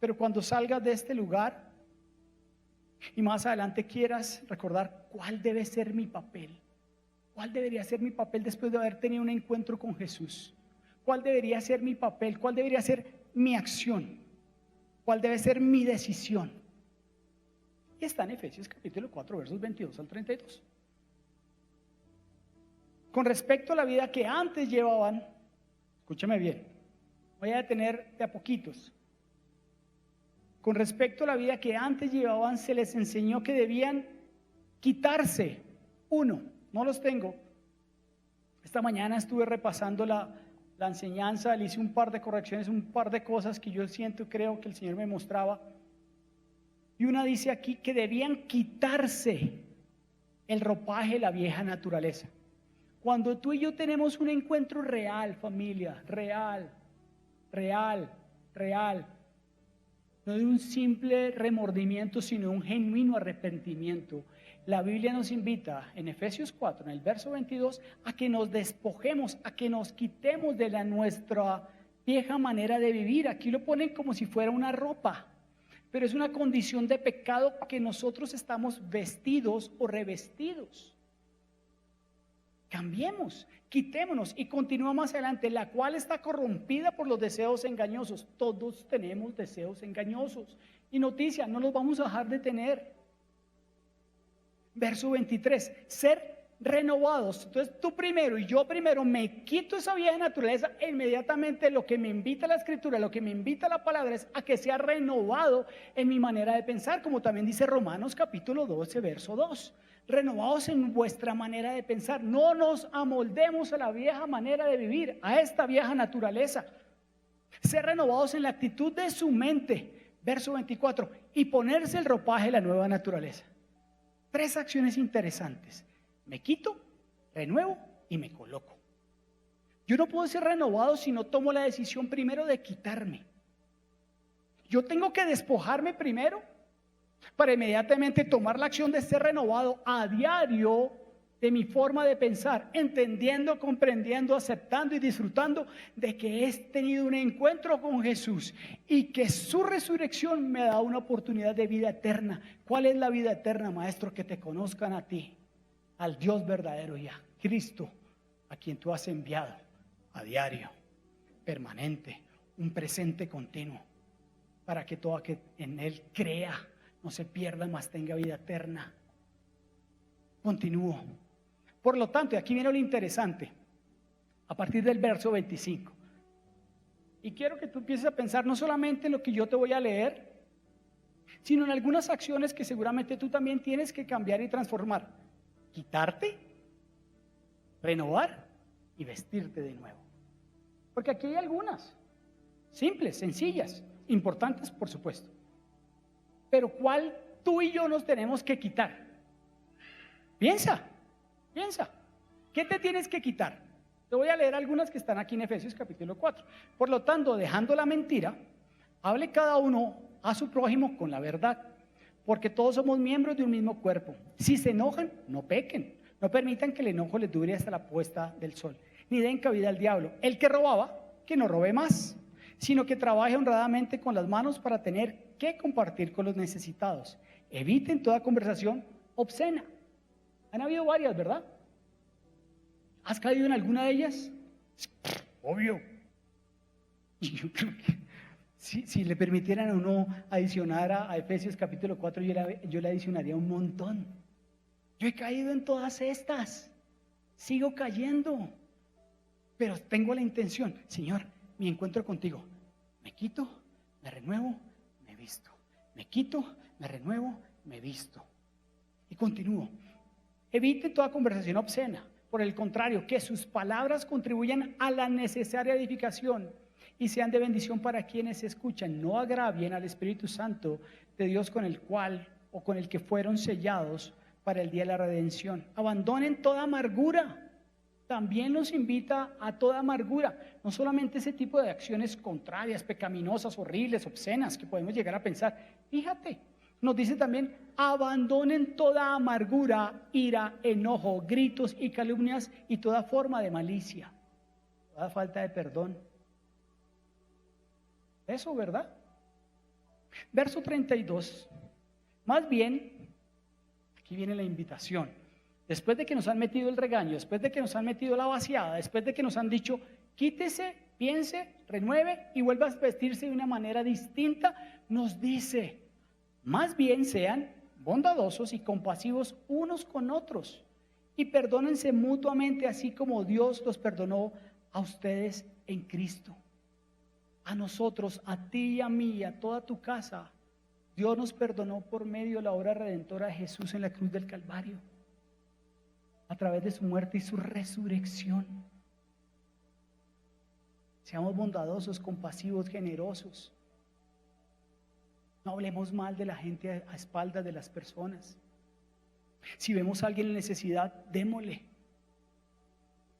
Pero cuando salgas de este lugar y más adelante quieras recordar cuál debe ser mi papel, cuál debería ser mi papel después de haber tenido un encuentro con Jesús, cuál debería ser mi papel, cuál debería ser mi acción, cuál debe ser mi decisión. Y está en Efesios capítulo 4, versos 22 al 32. Con respecto a la vida que antes llevaban, escúchame bien, voy a detener de a poquitos. Con respecto a la vida que antes llevaban, se les enseñó que debían quitarse. No los tengo. Esta mañana estuve repasando la enseñanza, le hice un par de correcciones, un par de cosas que yo siento, creo que el Señor me mostraba. Y una dice aquí que debían quitarse el ropaje de la vieja naturaleza. Cuando tú y yo tenemos un encuentro real, familia, real, no de un simple remordimiento, sino un genuino arrepentimiento. La Biblia nos invita en Efesios 4, en el verso 22, a que nos despojemos, a que nos quitemos de nuestra vieja manera de vivir. Aquí lo ponen como si fuera una ropa, pero es una condición de pecado que nosotros estamos vestidos o revestidos. Cambiemos, quitémonos y continúa más adelante, la cual está corrompida por los deseos engañosos. Todos tenemos deseos engañosos. Y noticia, no los vamos a dejar de tener. Verso 23, ser renovados. Entonces tú primero y yo primero me quito esa vieja naturaleza e inmediatamente lo que me invita la escritura, lo que me invita la palabra es a que sea renovado en mi manera de pensar, como también dice Romanos capítulo 12, verso 2. Renovados en vuestra manera de pensar, no nos amoldemos a la vieja manera de vivir, a esta vieja naturaleza. Ser renovados en la actitud de su mente, verso 24, y ponerse el ropaje de la nueva naturaleza. 3 acciones interesantes: me quito, renuevo y me coloco. Yo no puedo ser renovado si no tomo la decisión primero de quitarme. Yo tengo que despojarme primero para inmediatamente tomar la acción de ser renovado a diario de mi forma de pensar, entendiendo, comprendiendo, aceptando y disfrutando de que he tenido un encuentro con Jesús y que su resurrección me da una oportunidad de vida eterna. ¿Cuál es la vida eterna, maestro? Que te conozcan a ti, al Dios verdadero y a Cristo, a quien tú has enviado a diario, permanente, un presente continuo, para que todo aquel que en Él crea no se pierda, mas tenga vida eterna. Continúo. Por lo tanto, y aquí viene lo interesante, a partir del verso 25. Y quiero que tú empieces a pensar no solamente en lo que yo te voy a leer, sino en algunas acciones que seguramente tú también tienes que cambiar y transformar. Quitarte, renovar y vestirte de nuevo. Porque aquí hay algunas, simples, sencillas, importantes por supuesto. Pero ¿cuál tú y yo nos tenemos que quitar? Piensa. ¿Qué te tienes que quitar? Te voy a leer algunas que están aquí en Efesios capítulo 4. Por lo tanto, dejando la mentira, hable cada uno a su prójimo con la verdad, porque todos somos miembros de un mismo cuerpo. Si se enojan, no pequen. No permitan que el enojo les dure hasta la puesta del sol, ni den cabida al diablo. El que robaba, que no robe más, sino que trabaje honradamente con las manos para tener que compartir con los necesitados. Eviten toda conversación obscena. Han habido varias, ¿verdad? ¿Has caído en alguna de ellas? Obvio. Yo creo que si le permitieran a uno adicionar a Efesios capítulo 4, yo le adicionaría un montón. Yo he caído en todas estas, sigo cayendo, pero tengo la intención, Señor, mi encuentro contigo, me quito, me renuevo, me visto, me quito, me renuevo, me visto. Y continúo. Evite toda conversación obscena. Por el contrario, que sus palabras contribuyan a la necesaria edificación y sean de bendición para quienes escuchan. No agravien al Espíritu Santo de Dios, con el cual o con el que fueron sellados para el día de la redención. Abandonen toda amargura. También nos invita a toda amargura, no solamente ese tipo de acciones contrarias, pecaminosas, horribles, obscenas que podemos llegar a pensar. Fíjate, nos dice también: abandonen toda amargura, ira, enojo, gritos y calumnias y toda forma de malicia, toda falta de perdón. Eso, ¿verdad? Verso 32. Más bien, aquí viene la invitación. Después de que nos han metido el regaño, después de que nos han metido la vaciada, después de que nos han dicho: quítese, piense, renueve y vuelva a vestirse de una manera distinta, nos dice: más bien sean bondadosos y compasivos unos con otros y perdónense mutuamente, así como Dios los perdonó a ustedes en Cristo. A nosotros, a ti y a mí y a toda tu casa, Dios nos perdonó por medio de la obra redentora de Jesús en la cruz del Calvario, a través de su muerte y su resurrección. Seamos bondadosos, compasivos, generosos. No hablemos mal de la gente a espaldas de las personas. Si vemos a alguien en necesidad, démosle.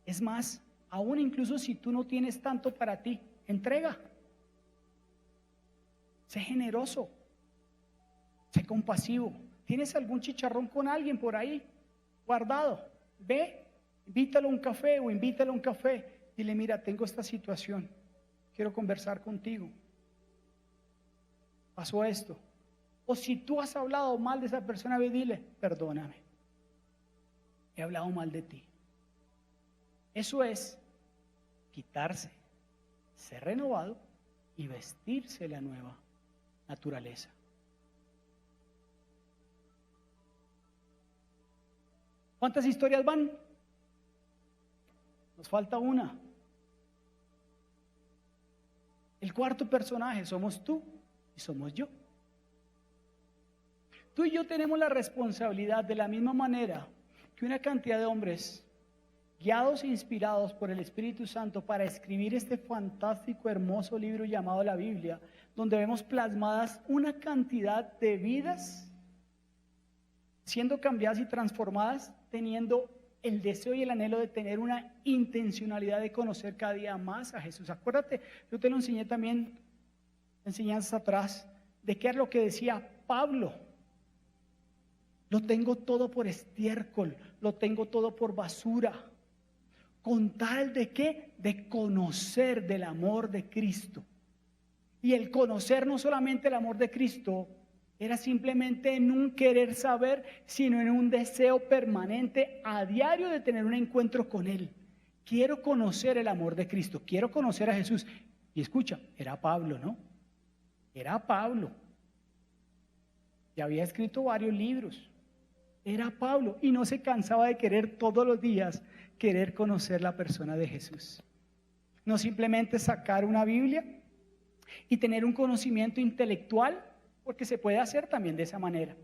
Es más, aún incluso si tú no tienes tanto para ti, entrega. Sé generoso, sé compasivo. ¿Tienes algún chicharrón con alguien por ahí guardado? Ve, invítalo a un café o invítalo a un café. Dile, mira, tengo esta situación, quiero conversar contigo. Pasó esto. O si tú has hablado mal de esa persona, ve, dile, perdóname, he hablado mal de ti. Eso es quitarse, ser renovado y vestirse la nueva naturaleza. ¿Cuántas historias van? Nos falta una. El cuarto personaje somos tú y somos yo. Tú y yo tenemos la responsabilidad, de la misma manera que una cantidad de hombres guiados e inspirados por el Espíritu Santo para escribir este fantástico, hermoso libro llamado la Biblia, donde vemos plasmadas una cantidad de vidas siendo cambiadas y transformadas, teniendo el deseo y el anhelo de tener una intencionalidad de conocer cada día más a Jesús. Acuérdate, yo te lo enseñé también, enseñanzas atrás, de qué es lo que decía Pablo. Lo tengo todo por estiércol, lo tengo todo por basura. ¿Con tal de qué? De conocer del amor de Cristo. Y el conocer no solamente el amor de Cristo, era simplemente en un querer saber, sino en un deseo permanente a diario de tener un encuentro con Él. Quiero conocer el amor de Cristo, quiero conocer a Jesús. Y escucha, era Pablo, ¿no? Era Pablo. Ya había escrito varios libros. Era Pablo y no se cansaba de querer todos los días querer conocer la persona de Jesús. No simplemente sacar una Biblia y tener un conocimiento intelectual, porque se puede hacer también de esa manera,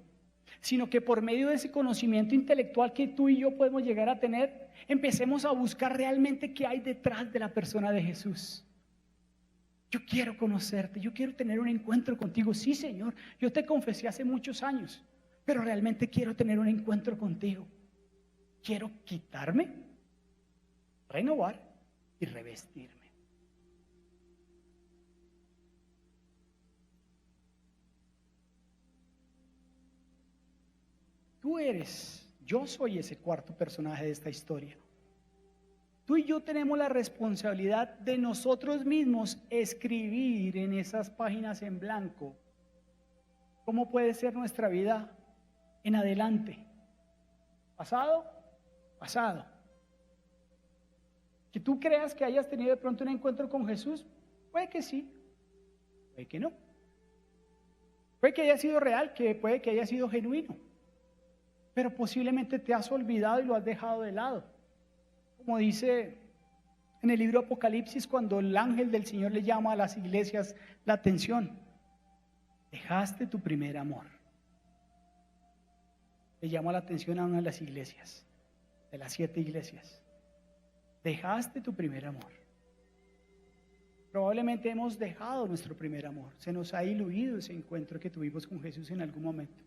sino que por medio de ese conocimiento intelectual que tú y yo podemos llegar a tener, empecemos a buscar realmente qué hay detrás de la persona de Jesús. Yo quiero conocerte, yo quiero tener un encuentro contigo. Sí, Señor, yo te confesé hace muchos años, pero realmente quiero tener un encuentro contigo. Quiero quitarme, renovar y revestirme. Tú eres, yo soy ese cuarto personaje de esta historia. Tú y yo tenemos la responsabilidad de nosotros mismos escribir en esas páginas en blanco cómo puede ser nuestra vida en adelante. Pasado, pasado. Que tú creas que hayas tenido de pronto un encuentro con Jesús, puede que sí, puede que no. Puede que haya sido real, que puede que haya sido genuino, pero posiblemente te has olvidado y lo has dejado de lado. Como dice en el libro Apocalipsis, cuando el ángel del Señor le llama a las iglesias la atención: dejaste tu primer amor. Le llama la atención a una de las iglesias, de las 7 iglesias. Dejaste tu primer amor. Probablemente hemos dejado nuestro primer amor. Se nos ha diluido ese encuentro que tuvimos con Jesús en algún momento.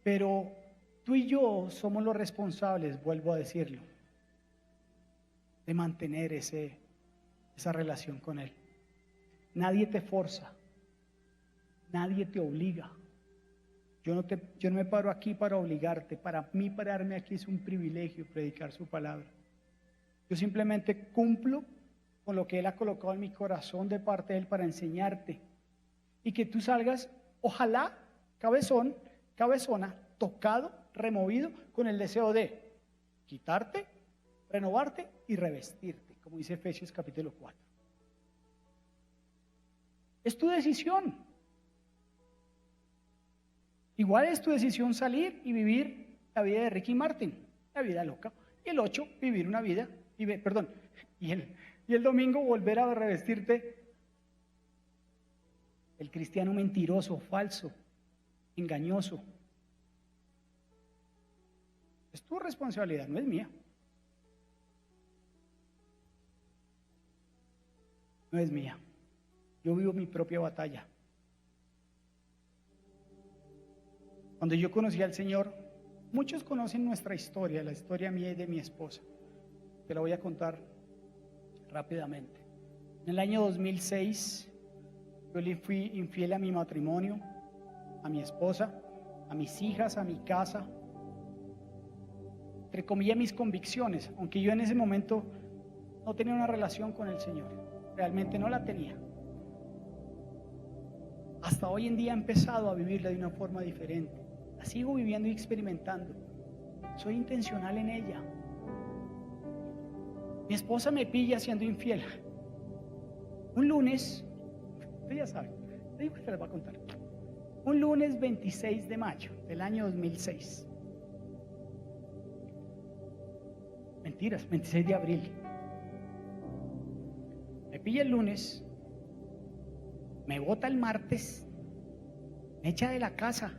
Pero tú y yo somos los responsables, vuelvo a decirlo, de mantener esa relación con Él. Nadie te forza, nadie te obliga. Yo no me paro aquí para obligarte. Para mí pararme aquí es un privilegio, predicar su palabra. Yo simplemente cumplo con lo que Él ha colocado en mi corazón de parte de Él para enseñarte. Y que tú salgas, ojalá, cabezón, cabezona, tocado, removido, con el deseo de quitarte, renovarte y revestirte, como dice Efesios capítulo 4. Es tu decisión. Igual es tu decisión salir y vivir la vida de Ricky Martin, la vida loca. Y el 8, vivir una vida, y el domingo volver a revestirte el cristiano mentiroso, falso, engañoso. Es tu responsabilidad, no es mía. No es mía. Yo vivo mi propia batalla. Cuando yo conocí al Señor, Muchos conocen nuestra historia, la historia mía y de mi esposa. Te la voy a contar rápidamente. En el año 2006, yo le fui infiel a mi matrimonio, a mi esposa, a mis hijas, a mi casa, entre comillas mis convicciones, aunque yo en ese momento no tenía una relación con el Señor, realmente no la tenía. Hasta hoy en día he empezado a vivirla de una forma diferente, la sigo viviendo y experimentando, soy intencional en ella. Mi esposa me pilla siendo infiel. Un lunes, usted ya sabe, se les va a contar. Un lunes 26 de mayo del año 2006. Mentiras, 26 de abril. Me pilla el lunes, me bota el martes, me echa de la casa,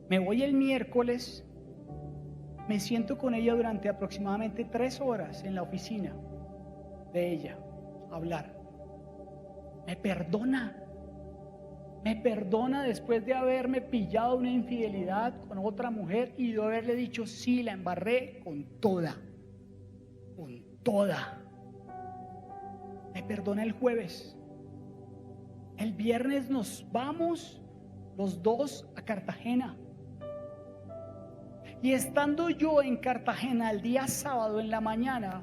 me voy el miércoles, me siento con ella durante aproximadamente 3 horas en la oficina de ella a hablar. Me perdona después de haberme pillado una infidelidad con otra mujer y de haberle dicho sí, la embarré con toda. Me perdona el jueves. El viernes nos vamos los dos a Cartagena. Y estando yo en Cartagena el día sábado en la mañana,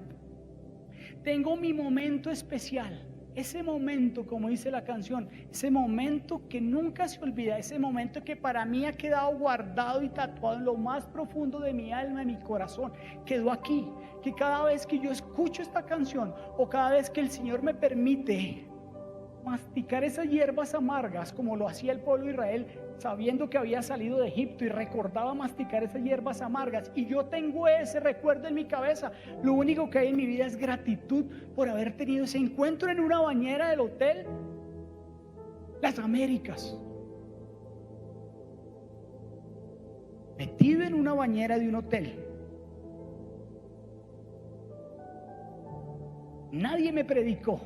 tengo mi momento especial. Ese momento, como dice la canción, ese momento que nunca se olvida, ese momento que para mí ha quedado guardado y tatuado en lo más profundo de mi alma, de mi corazón, quedó aquí, que cada vez que yo escucho esta canción o cada vez que el Señor me permite masticar esas hierbas amargas como lo hacía el pueblo de Israel, sabiendo que había salido de Egipto y recordaba masticar esas hierbas amargas, y yo tengo ese recuerdo en mi cabeza, lo único que hay en mi vida es gratitud por haber tenido ese encuentro en una bañera del hotel Las Américas, metido en una bañera de un hotel. Nadie me predicó,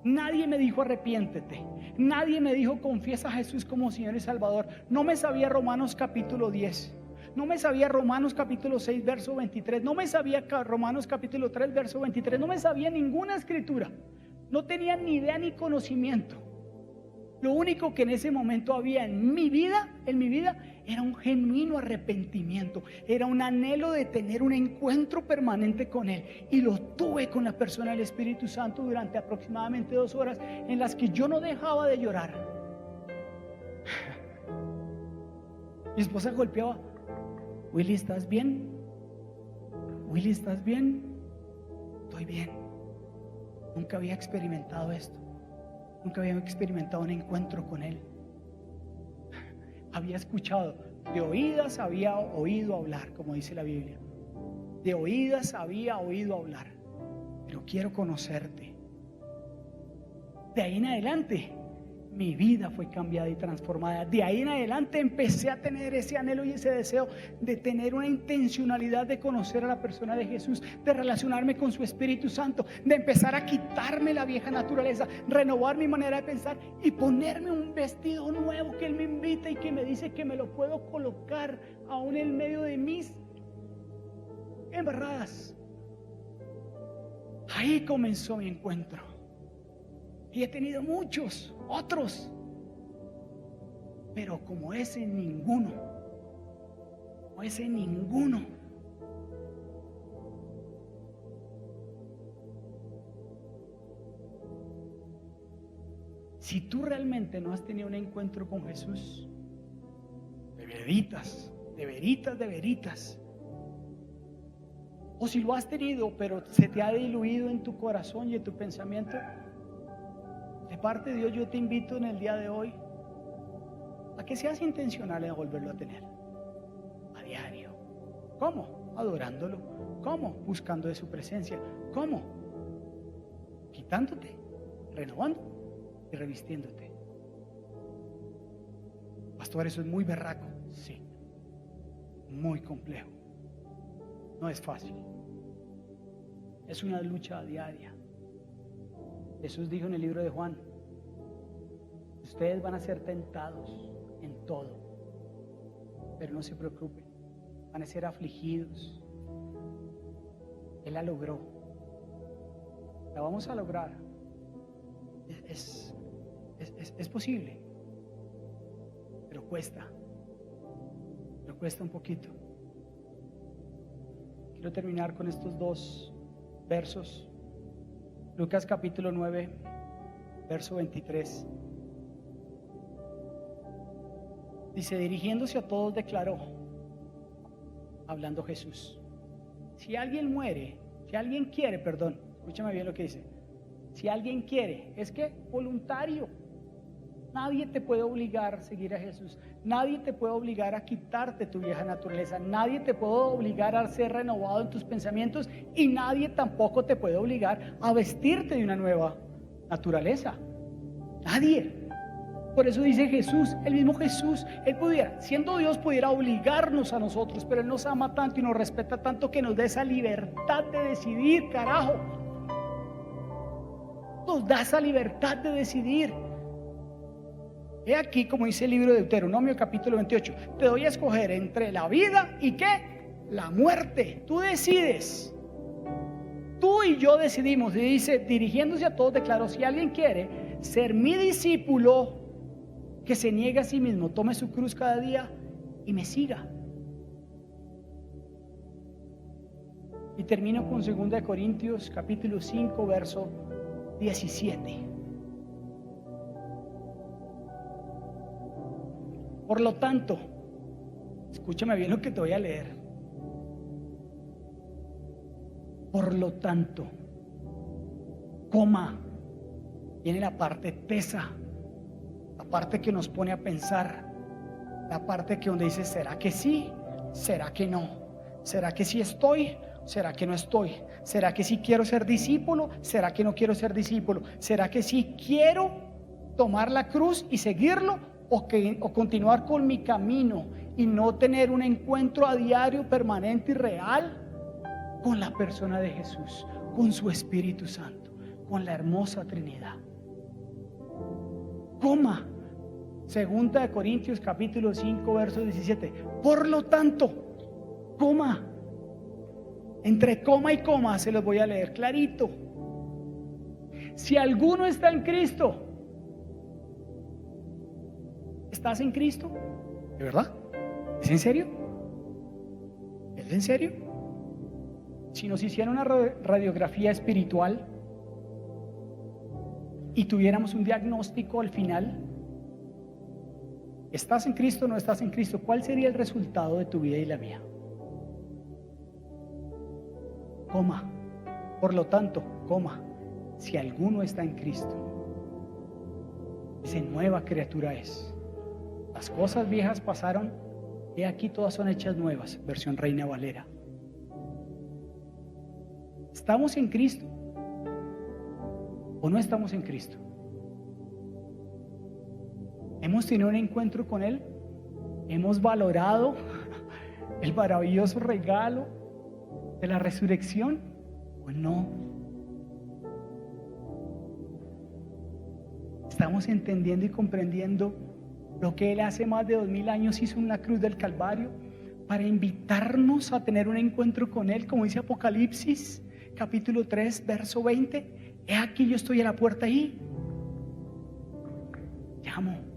nadie me dijo arrepiéntete, nadie me dijo confiesa a Jesús como Señor y Salvador. No me sabía Romanos capítulo 10, no me sabía Romanos capítulo 6 verso 23, no me sabía Romanos capítulo 3 verso 23, no me sabía ninguna escritura, no tenía ni idea ni conocimiento. Lo único que en ese momento había en mi vida era un genuino arrepentimiento, era un anhelo de tener un encuentro permanente con Él, y lo tuve con la persona del Espíritu Santo durante aproximadamente 2 horas en las que yo no dejaba de llorar. Mi esposa golpeaba: Willy, ¿estás bien? Willy, ¿estás bien? Estoy bien. Nunca había experimentado esto. Nunca había experimentado un encuentro con Él. Había escuchado, de oídas había oído hablar, como dice la Biblia. De oídas había oído hablar, pero quiero conocerte. De ahí en adelante, mi vida fue cambiada y transformada. De ahí en adelante empecé a tener ese anhelo y ese deseo de tener una intencionalidad de conocer a la persona de Jesús, de relacionarme con su Espíritu Santo, de empezar a quitarme la vieja naturaleza, renovar mi manera de pensar y ponerme un vestido nuevo que Él me invita y que me dice que me lo puedo colocar aún en medio de mis embarradas. Ahí comenzó mi encuentro. Y he tenido muchos otros, pero como ese ninguno. Si tú realmente no has tenido un encuentro con Jesús, de veritas, o si lo has tenido pero se te ha diluido en tu corazón y en tu pensamiento, de parte de Dios yo te invito en el día de hoy a que seas intencional en volverlo a tener a diario. ¿Cómo? Adorándolo. ¿Cómo? Buscando de su presencia. ¿Cómo? Quitándote, renovando y revistiéndote. Pastor, eso es muy berraco. Sí, muy complejo. No es fácil. Es una lucha diaria. Jesús dijo en el libro de Juan: ustedes van a ser tentados en todo, pero no se preocupen, van a ser afligidos. Él la logró. La vamos a lograr. Es posible, pero cuesta un poquito. Quiero terminar con estos dos versos. Lucas capítulo 9, verso 23. Dice, dirigiéndose a todos declaró, hablando Jesús, si alguien quiere, escúchame bien lo que dice. Si alguien quiere, es que voluntario. Nadie te puede obligar a seguir a Jesús. Nadie te puede obligar a quitarte tu vieja naturaleza. Nadie te puede obligar a ser renovado en tus pensamientos. Y nadie tampoco te puede obligar a vestirte de una nueva naturaleza. Nadie. Por eso dice Jesús, el mismo Jesús, Él pudiera, siendo Dios, pudiera obligarnos a nosotros, pero Él nos ama tanto y nos respeta tanto que nos da esa libertad de decidir, carajo. Nos da esa libertad de decidir. He aquí, como dice el libro de Deuteronomio capítulo 28, te doy a escoger entre la vida y ¿qué? La muerte. Tú decides. Tú y yo decidimos. Y dice, dirigiéndose a todos, declaró, si alguien quiere ser mi discípulo, que se niegue a sí mismo, tome su cruz cada día y me siga. Y termino con 2 Corintios capítulo 5, verso 17. Por lo tanto, escúchame bien lo que te voy a leer. Por lo tanto, coma, viene la parte tesa, la parte que nos pone a pensar, la parte que donde dice, ¿será que sí? ¿Será que no? ¿Será que sí estoy? ¿Será que no estoy? ¿Será que sí quiero ser discípulo? ¿Será que no quiero ser discípulo? ¿Será que sí quiero tomar la cruz y seguirlo? O continuar con mi camino y no tener un encuentro a diario, permanente y real con la persona de Jesús, con su Espíritu Santo, con la hermosa Trinidad. Coma, 2 Corintios capítulo 5, verso 17. Por lo tanto, coma, entre coma y coma se los voy a leer clarito. Si alguno está en Cristo, ¿estás en Cristo? ¿De verdad? ¿Es en serio? ¿Es en serio? Si nos hiciera una radiografía espiritual y tuviéramos un diagnóstico al final, ¿estás en Cristo o no estás en Cristo? ¿Cuál sería el resultado de tu vida y la mía? Coma. Por lo tanto, coma, si alguno está en Cristo, esa nueva criatura es. Las cosas viejas pasaron, y aquí todas son hechas nuevas, versión Reina Valera. ¿Estamos en Cristo o no estamos en Cristo? ¿Hemos tenido un encuentro con Él? ¿Hemos valorado el maravilloso regalo de la resurrección o no? ¿Estamos entendiendo y comprendiendo lo que Él hace más de 2000 años hizo en la cruz del Calvario para invitarnos a tener un encuentro con Él, como dice Apocalipsis capítulo 3 verso 20? He aquí yo estoy a la puerta ahí, llamo.